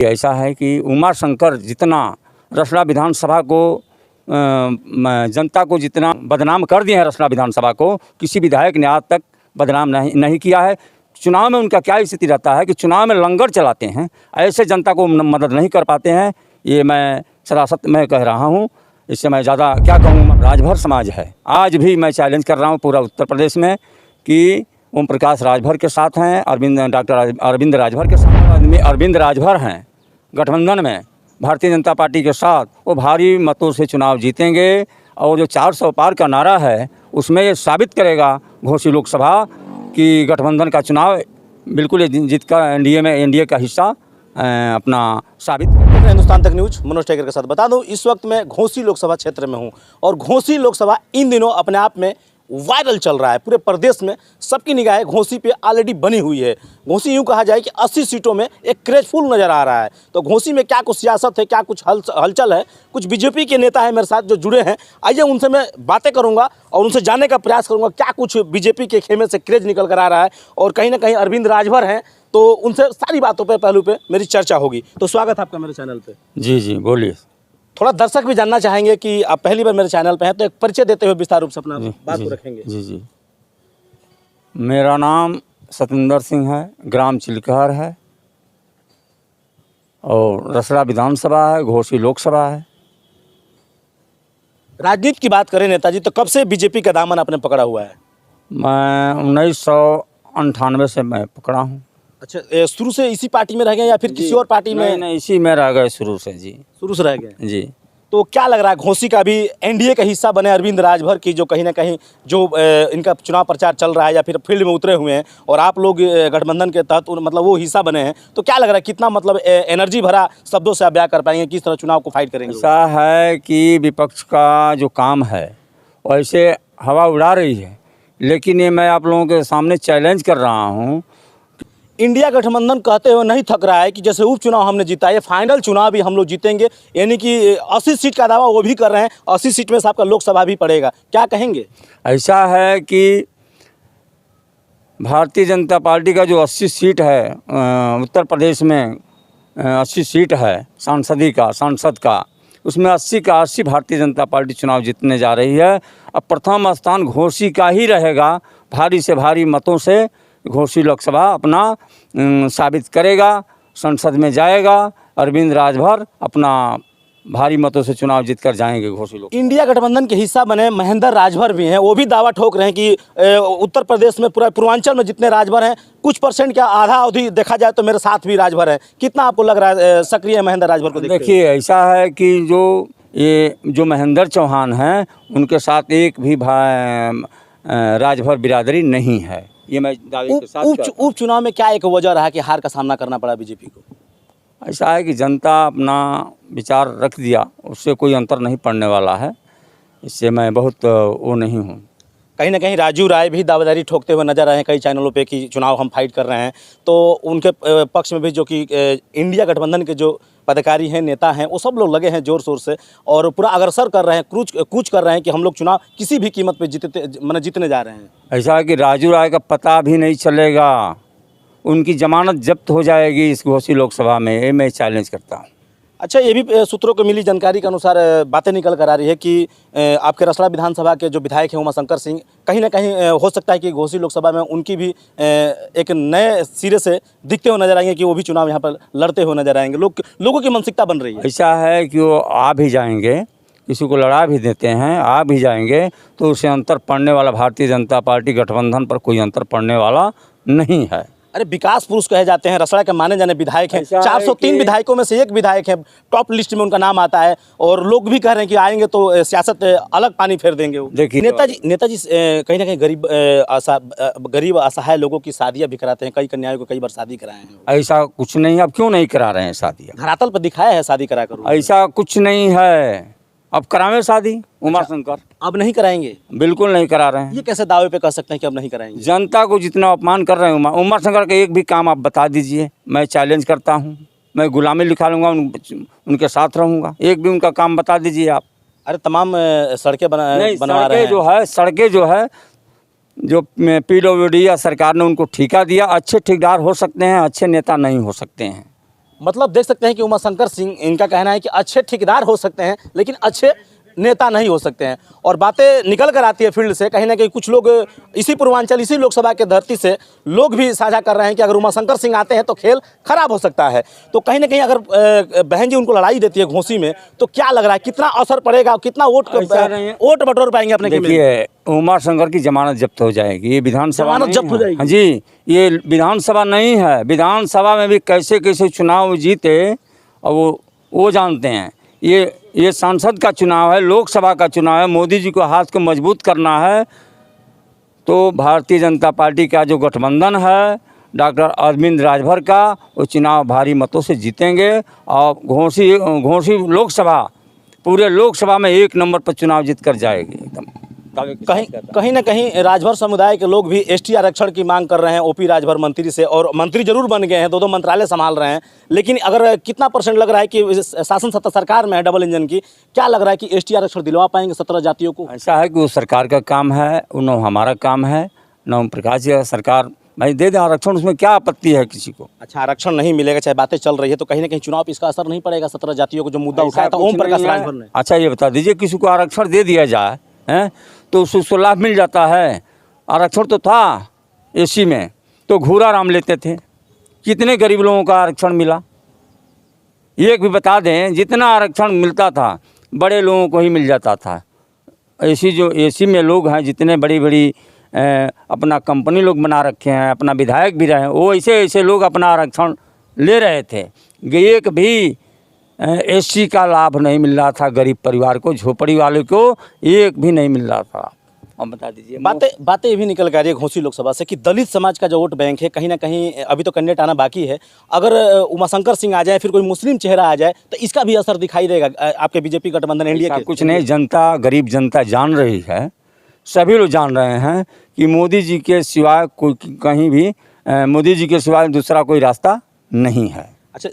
ऐसा है कि उमा शंकर जितना रसड़ा विधानसभा को जनता को जितना बदनाम कर दिए हैं, रसड़ा विधानसभा को किसी विधायक ने आज तक बदनाम नहीं किया है। चुनाव में उनका क्या स्थिति रहता है कि चुनाव में लंगर चलाते हैं, ऐसे जनता को मदद नहीं कर पाते हैं। ये मैं सरासत में कह रहा हूँ, इससे मैं ज़्यादा क्या कहूँ। राजभर समाज है, आज भी मैं चैलेंज कर रहा हूँ पूरा उत्तर प्रदेश में कि ओम प्रकाश राजभर के साथ हैं, डॉक्टर अरविंद राजभर के साथ अरविंद राजभर हैं गठबंधन में भारतीय जनता पार्टी के साथ, वो भारी मतों से चुनाव जीतेंगे। और जो 400 पार का नारा है उसमें ये साबित करेगा घोसी लोकसभा कि गठबंधन का चुनाव बिल्कुल जीत का एनडीए का हिस्सा अपना साबित करेगा। हिंदुस्तान तक न्यूज मनोज टेकर के साथ बता दूं, इस वक्त मैं घोसी लोकसभा क्षेत्र में हूं और घोसी लोकसभा इन दिनों अपने आप में वायरल चल रहा है। पूरे प्रदेश में सबकी निगाहें घोसी पे ऑलरेडी बनी हुई है। घोसी यूँ कहा जाए कि 80 सीटों में एक क्रेजफुल नज़र आ रहा है। तो घोसी में क्या कुछ सियासत है, क्या कुछ हलचल है, कुछ बीजेपी के नेता हैं मेरे साथ जो जुड़े हैं। आइए उनसे मैं बातें करूंगा और उनसे जानने का प्रयास करूंगा क्या कुछ बीजेपी के खेमे से क्रेज निकल कर आ रहा है। और कहीं ना कहीं अरविंद राजभर हैं, तो उनसे सारी बातों पर पहलू पे मेरी चर्चा होगी। तो स्वागत है आपका मेरे चैनल पर। जी बोलिए। थोड़ा दर्शक भी जानना चाहेंगे कि आप पहली बार मेरे चैनल पे हैं, तो एक परिचय देते हुए विस्तार रूप से अपना बात को रखेंगे। जी मेरा नाम सतेंद्र सिंह है, ग्राम चिलकहर है और रसड़ा विधानसभा है, घोसी लोकसभा है। राजनीति की बात करें नेताजी, तो कब से बीजेपी का दामन आपने पकड़ा हुआ है? मैं 1998 से मैं पकड़ा हूँ। अच्छा, शुरू से इसी पार्टी में रह गए या फिर किसी और पार्टी में? नहीं, इसी में रह गए शुरू से। जी, शुरू से रह गए जी। तो क्या लग रहा है घोसी का भी एनडीए का हिस्सा बने अरविंद राजभर की, जो कहीं ना कहीं जो इनका चुनाव प्रचार चल रहा है या फिर फील्ड में उतरे हुए हैं और आप लोग गठबंधन के तहत मतलब वो हिस्सा बने हैं, तो क्या लग रहा है कितना मतलब एनर्जी भरा शब्दों से आप बयां कर पाएंगे, किस तरह चुनाव को फाइट करेंगे? ऐसा है कि विपक्ष का जो काम है वैसे हवा उड़ा रही है, लेकिन ये मैं आप लोगों के सामने चैलेंज कर रहा हूँ। इंडिया गठबंधन कहते हुए नहीं थक रहा है कि जैसे उपचुनाव हमने जीता है, फाइनल चुनाव भी हम लोग जीतेंगे, यानी कि 80 सीट का दावा वो भी कर रहे हैं। 80 सीट में से आपका लोकसभा भी पड़ेगा, क्या कहेंगे? ऐसा है कि भारतीय जनता पार्टी का जो 80 सीट है उत्तर प्रदेश में 80 सीट है सांसद का, उसमें 80 का 80 भारतीय जनता पार्टी चुनाव जीतने जा रही है। अब प्रथम स्थान घोसी का ही रहेगा, भारी से भारी मतों से घोसी लोकसभा अपना साबित करेगा, संसद में जाएगा। अरविंद राजभर अपना भारी मतों से चुनाव जीतकर जाएंगे घोसी लोकसभा। इंडिया गठबंधन के हिस्सा बने महेंद्र राजभर भी हैं, वो भी दावा ठोक रहे हैं कि उत्तर प्रदेश में पूरा पूर्वांचल में जितने राजभर हैं कुछ परसेंट क्या आधा अवधि देखा जाए तो मेरे साथ भी राजभर है। कितना आपको लग रहा है सक्रिय है महेंद्र राजभर को? देखिए, ऐसा है कि जो महेंद्र चौहान हैं उनके साथ एक भी राजभर बिरादरी नहीं है, ये मैं दावे के साथ। उपचुनाव में क्या एक वजह रहा कि हार का सामना करना पड़ा बीजेपी को? ऐसा है कि जनता अपना विचार रख दिया, उससे कोई अंतर नहीं पड़ने वाला है, इससे मैं बहुत वो नहीं हूँ। कहीं ना कहीं राजू राय भी दावेदारी ठोकते हुए नजर आए हैं कई चैनलों पे कि चुनाव हम फाइट कर रहे हैं, तो उनके पक्ष में भी जो कि इंडिया गठबंधन के जो पदाधिकारी हैं, नेता हैं, वो सब लोग लगे हैं जोर शोर से और पूरा अग्रसर कर रहे हैं, कूच कर रहे हैं कि हम लोग चुनाव किसी भी कीमत पे जीतने जा रहे हैं। ऐसा है कि राजू राय का पता भी नहीं चलेगा, उनकी जमानत जब्त हो जाएगी इस घोसी लोकसभा में, ये मैं चैलेंज करता हूँ। अच्छा, ये भी सूत्रों को मिली जानकारी के अनुसार बातें निकल कर आ रही है कि आपके रसड़ा विधानसभा के जो विधायक हैं उमा शंकर सिंह, कहीं ना कहीं हो सकता है कि घोसी लोकसभा में उनकी भी एक नए सिरे से दिखते हुए नजर आएंगे कि वो भी चुनाव यहाँ पर लड़ते हुए नजर आएंगे। लोगों की मानसिकता बन रही है। ऐसा है कि वो आ भी जाएंगे, किसी को लड़ा भी देते हैं, आ भी जाएंगे, तो उससे अंतर पड़ने वाला भारतीय जनता पार्टी गठबंधन पर कोई अंतर पड़ने वाला नहीं है। अरे, विकास पुरुष कहे जाते हैं, रसड़ा के माने जाने विधायक हैं, 403 विधायकों में से एक विधायक है, टॉप लिस्ट में उनका नाम आता है और लोग भी कह रहे हैं कि आएंगे तो सियासत अलग पानी फेर देंगे वो। देखिए नेताजी कहीं ना कहीं गरीब असहाय लोगों की शादियां भी कराते हैं, कई कन्याओं को कई बार शादी कराए हैं। ऐसा कुछ नहीं, अब क्यों नहीं करा रहे हैं शादियाँ? धरातल पर दिखाया है शादी करा कर? ऐसा कुछ नहीं है, अब करावे शादी उमा शंकर। अब नहीं कराएंगे? बिल्कुल नहीं करा रहे हैं। ये कैसे दावे पे कह सकते हैं कि अब नहीं कराएंगे? जनता को जितना अपमान कर रहे हैं उमा शंकर का एक भी काम आप बता दीजिए, मैं चैलेंज करता हूँ, मैं गुलामी लिखा लूँगा, उनके साथ रहूँगा, एक भी उनका काम बता दीजिए आप। अरे, तमाम सड़कें बनवा रहे हैं। सड़कें जो है जो PWD या सरकार ने उनको ठेका दिया, अच्छे ठेकेदार हो सकते हैं, अच्छे नेता नहीं हो सकते हैं। मतलब देख सकते हैं कि उमाशंकर सिंह, इनका कहना है कि अच्छे ठेकेदार हो सकते हैं लेकिन अच्छे नेता नहीं हो सकते हैं। और बातें निकल कर आती है फील्ड से, कहीं ना कहीं कुछ लोग इसी पूर्वांचल, इसी लोकसभा के धरती से लोग भी साझा कर रहे हैं कि अगर उमाशंकर सिंह आते हैं तो खेल खराब हो सकता है। तो कहीं ना कहीं अगर बहन जी उनको लड़ाई देती है घोसी में, तो क्या लग रहा है कितना असर पड़ेगा, कितना वोट बटोर पाएंगे अपने? देखिए, उमाशंकर की जमानत जब्त हो जाएगी। ये विधानसभा जमानत जब्त हो जाएगी? हाँ जी, ये विधानसभा नहीं है। विधानसभा में भी कैसे कैसे चुनाव जीते और वो जानते हैं। ये सांसद का चुनाव है, लोकसभा का चुनाव है। मोदी जी को हाथ को मजबूत करना है तो भारतीय जनता पार्टी का जो गठबंधन है डॉक्टर अरविंद राजभर का, वो चुनाव भारी मतों से जीतेंगे और घोसी लोकसभा, पूरे लोकसभा में 1 नंबर पर चुनाव जीत कर जाएगी एकदम। कहीं ना कहीं राजभर समुदाय के लोग भी एसटी आरक्षण की मांग कर रहे हैं ओपी राजभर मंत्री से, और मंत्री जरूर बन गए हैं, 2 मंत्रालय संभाल रहे हैं। लेकिन अगर कितना % लग रहा है कि शासन सत्ता सरकार में है डबल इंजन की, क्या लग रहा है कि एसटी आरक्षण दिलवा पाएंगे 17 जातियों को? ऐसा है कि वो सरकार का काम है, न हमारा काम है, न प्रकाश जी का। सरकार भाई दे दे आरक्षण, उसमें क्या आपत्ति है किसी को? अच्छा, आरक्षण नहीं मिलेगा, चाहे बातें चल रही है, तो कहीं ना कहीं चुनाव पर इसका असर नहीं पड़ेगा? 17 जातियों को जो मुद्दा उठाया था ओम प्रकाश राजभर ने। अच्छा, ये बता दीजिए, किसी को आरक्षण दे दिया जाए हैं तो उसको लाभ मिल जाता है। आरक्षण तो था एसी में, तो घूरा राम लेते थे। कितने गरीब लोगों का आरक्षण मिला? एक भी बता दें। जितना आरक्षण मिलता था बड़े लोगों को ही मिल जाता था। एसी में लोग हैं, जितने बड़ी अपना कंपनी लोग बना रखे हैं, अपना विधायक भी रहे, वो ऐसे लोग अपना आरक्षण ले रहे थे। एक भी एससी का लाभ नहीं मिल रहा था गरीब परिवार को, झोपड़ी वाले को एक भी नहीं मिल रहा था। अब बता दीजिए। बातें ये भी निकल कर आ रही है घोसी लोकसभा से कि दलित समाज का जो वोट बैंक है, कहीं ना कहीं अभी तो कैंडिडेट आना बाकी है। अगर उमाशंकर सिंह आ जाए, फिर कोई मुस्लिम चेहरा आ जाए, तो इसका भी असर दिखाई देगा आपके बीजेपी गठबंधन एनडीए के? कुछ नहीं, जनता, गरीब जनता जान रही है, सभी लोग जान रहे हैं कि मोदी जी के सिवाय कोई कहीं भी मोदी जी के सिवाय दूसरा कोई रास्ता नहीं है। अच्छा,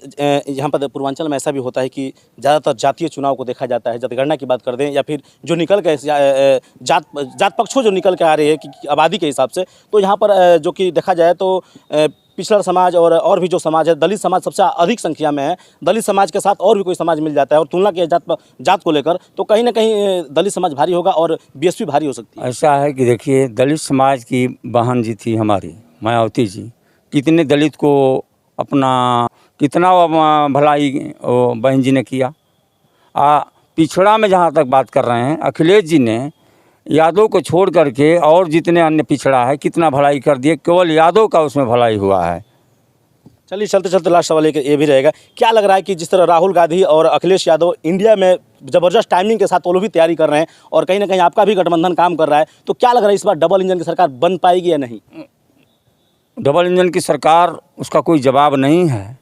यहाँ पर पूर्वांचल में ऐसा भी होता है कि ज़्यादातर जातीय चुनाव को देखा जाता है। जनगणना की बात कर दें या फिर जो निकल के जात पक्षों जो निकल के आ रही है कि आबादी के हिसाब से, तो यहाँ पर जो कि देखा जाए तो पिछड़ा समाज और भी जो समाज है, दलित समाज सबसे अधिक संख्या में है। दलित समाज के साथ और भी कोई समाज मिल जाता है, और तुलना की जात को लेकर तो कहीं ना कहीं दलित समाज भारी होगा और बीएसपी भारी हो सकती है। ऐसा है कि देखिए, दलित समाज की बहन जी थी हमारी मायावती जी, कितने दलित को अपना कितना भलाई बहन जी ने किया। पिछड़ा में जहाँ तक बात कर रहे हैं, अखिलेश जी ने यादव को छोड़ करके और जितने अन्य पिछड़ा है कितना भलाई कर दिए, केवल यादव का उसमें भलाई हुआ है। चलिए, चलते चलते लास्ट सवाल ये भी रहेगा, क्या लग रहा है कि जिस तरह राहुल गांधी और अखिलेश यादव इंडिया में ज़बरदस्त टाइमिंग के साथ वो लोग भी तैयारी कर रहे हैं और कहीं ना कहीं आपका भी गठबंधन काम कर रहा है, तो क्या लग रहा है इस बार डबल इंजन की सरकार बन पाएगी या नहीं? डबल इंजन की सरकार, उसका कोई जवाब नहीं है।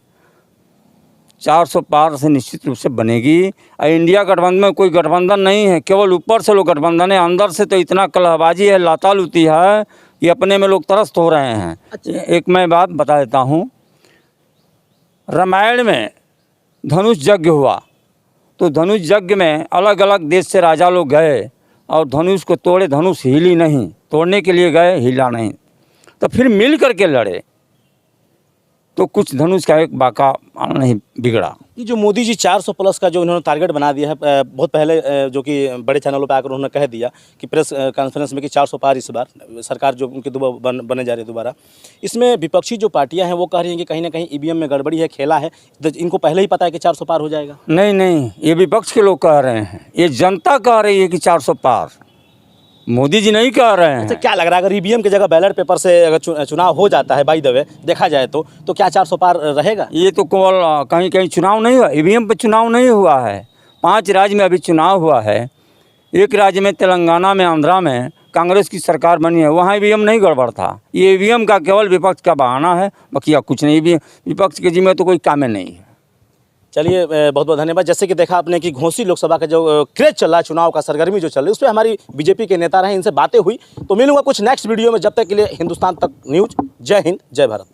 400 पार से निश्चित रूप से बनेगी। इंडिया गठबंधन में कोई गठबंधन नहीं है, केवल ऊपर से लोग गठबंधन है, अंदर से तो इतना कलहबाजी है, लातालूती है कि अपने में लोग त्रस्त हो रहे हैं। अच्छा। एक मैं बात बता देता हूँ, रामायण में धनुष यज्ञ हुआ, तो धनुष यज्ञ में अलग अलग देश से राजा लोग गए और धनुष को तोड़े, धनुष हिली नहीं, तोड़ने के लिए गए, हिला नहीं, तो फिर मिल करके लड़े तो कुछ धनुष का एक बाका नहीं बिगड़ा। ये जो मोदी जी 400+ का जो इन्होंने टारगेट बना दिया है, बहुत पहले जो कि बड़े चैनलों पे आकर उन्होंने कह दिया कि प्रेस कॉन्फ्रेंस में कि 400 पार इस बार सरकार जो उनकी बने जा रही है दोबारा, इसमें विपक्षी जो पार्टियां हैं वो कह रही हैं कि कहीं ना कहीं ईवीएम में गड़बड़ी है, खेला है, इनको पहले ही पता है कि 400 पार हो जाएगा। नहीं, ये विपक्ष के लोग कह रहे हैं, ये जनता कह रही है कि 400 पार, मोदी जी नहीं कह रहे हैं। अच्छा, क्या लग रहा है अगर ईवीएम की जगह बैलेट पेपर से अगर चुनाव हो जाता है, बाय द वे देखा जाए तो क्या 400 पार रहेगा? ये तो केवल कहीं चुनाव नहीं हुआ, ईवीएम पे चुनाव नहीं हुआ है। 5 राज्य में अभी चुनाव हुआ है। एक राज्य में तेलंगाना में, आंध्रा में कांग्रेस की सरकार बनी है, वहाँ ईवीएम नहीं गड़बड़ था। ये ईवीएम का केवल विपक्ष का बहाना है, बाकी कुछ नहीं। विपक्ष के जिम्मे तो कोई काम नहीं है। चलिए, बहुत बहुत धन्यवाद। जैसे कि देखा आपने कि घोसी लोकसभा का जो क्रेज चल रहा है, चुनाव का सरगर्मी जो चल रही है, उस पर हमारी बीजेपी के नेता रहे, इनसे बातें हुई। तो मिलूंगा कुछ नेक्स्ट वीडियो में, जब तक के लिए हिंदुस्तान तक न्यूज़। जय हिंद, जय भारत।